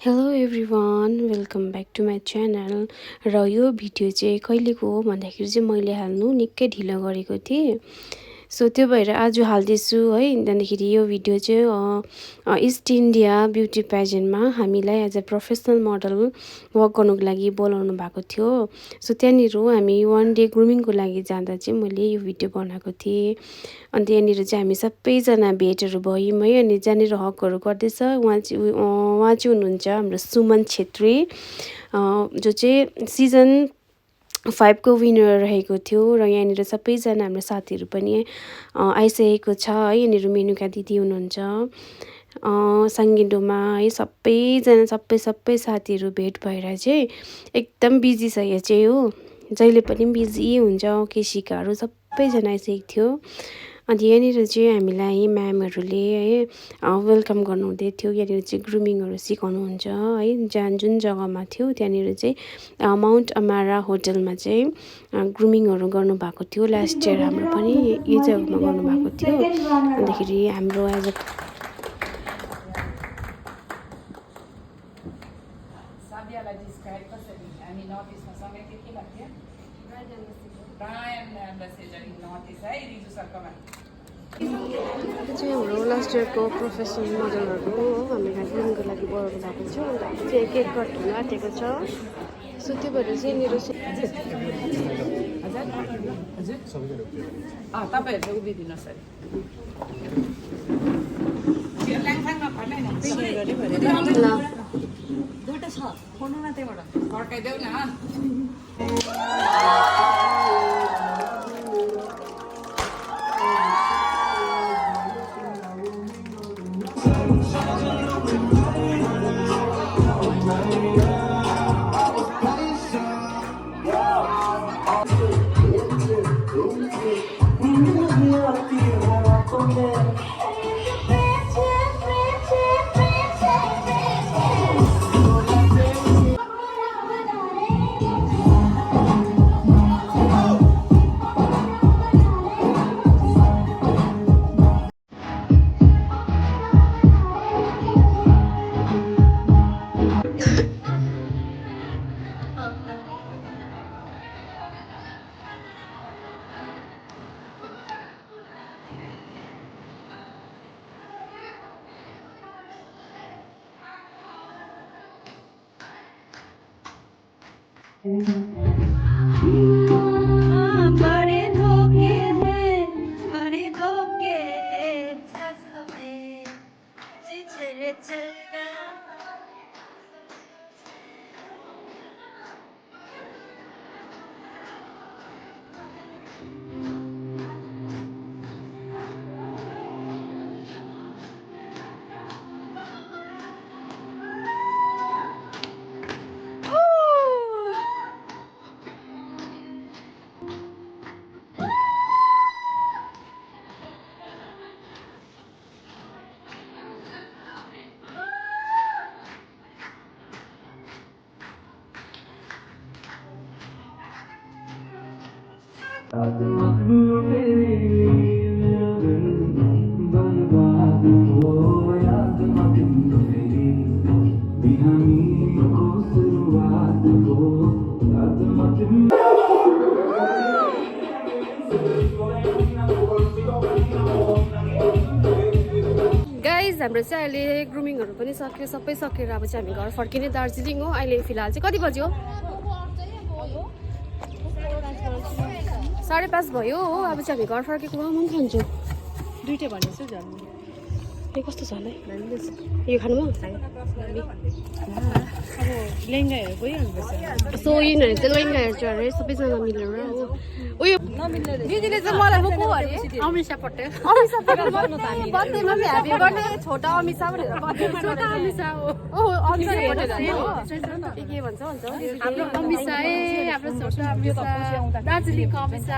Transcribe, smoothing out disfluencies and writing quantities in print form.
Hello everyone, welcome back to my channel. र यो video चाहिँ कहिलेको हो भन्दाखेरि चाहिँ मैले हाल्नु निकै ढिलो गरेको थिएँ। सो त्यो भएर आज हाल्दैछु है। त्यहाँदेखि यो भिडियो चाहिँ इस्ट इन्डिया ब्युटी पेजेन्टमा हामीलाई as a professional model work गर्नुको लागि बोलाउनु भएको थियो। सो त्यहाँनिर हामी वान डे ग्रुमिङको लागि जाँदा चाहिँ मैले यो भिडियो बनाएको थिएँ। अनि त्यहाँनिर चाहिँ हामी सबैजना भेटहरू भयौँ है। अनि जहाँनिर हकहरू गर्दैछ उहाँ चाहिँ हुनुहुन्छ हाम्रो सुमन छेत्री, जो चाहिँ सिजन 5 को विनर रहेको थियो। र यहाँनिर सबैजना हाम्रो साथीहरू पनि आइसकेको छ है। यहाँनिर मेनुका दिदी हुनुहुन्छ, साङ्गेन्डोमा है। सबैजना सबै साथीहरू भेट भएर चाहिँ एकदम बिजी छ यो चाहिँ हो। जहिले पनि बिजी हुन्छ, केसिकाहरू सबैजना आइसकेको थियो। अनि यहाँनिर चाहिँ हामीलाई म्यामहरूले है वेलकम गर्नुहुँदै थियो। यहाँनिर चाहिँ ग्रुमिङहरू सिकाउनुहुन्छ है। जुन जग्गामा थियो त्यहाँनिर चाहिँ माउन्ट अमारा होटलमा चाहिँ ग्रुमिङहरू गर्नुभएको थियो। लास्ट इयर हाम्रो पनि यही जग्गामा गर्नुभएको थियो। अन्तखेरि हाम्रो एज अ त्यो चाहिँ हाम्रो लास्ट इयरको प्रोफेसनल मोडलहरू हो। हामीलाई ग्रुमिङको लागि बोलाउनु भएको थियो। अन्त चाहिँ केक कट हुन आँटेको छ। सो त्यो भएर चाहिँ मेरो तपाईँहरू उभिदिनुहोस् दुईवटा छ फोन न त्यहाँबाट फर्काइदेऊ न। बड़े धोखे हैं, बड़े धोखे साथ में जिछड़े चलना। गाइज हाम्रो चाहिँ अहिले ग्रुमिङहरू पनि सक्यो, सबै सकेर अब चाहिँ हामी घर फर्किने दार्जिलिङ हो। अहिले फिलहाल चाहिँ कति बज्यो? 5:30 भयो हो। अब चाहिँ हामी घर फर्केको मन खान्छौँ। दुईवटा भनेको छु झन् ए कस्तो छ होला है यो खानुमा? अब लेङ्गाहरू गइहाल्नुपर्छ। सो यिनीहरू चाहिँ लेङ्गा हेर्छ अरे सबैजना मिलेर हो। उयो दिदीले चाहिँ मलाई को अरे अमिषा पटेल बर्थडेमा चाहिँ ह्यापी बर्थडे छोटा अमिषा भनेर छोटा अमिषा हो। अमिषा पटेल हो। के भन्छ हाम्रो अमिषा हाम्रो छोटा अमिषा दार्जिलिङको अमिषा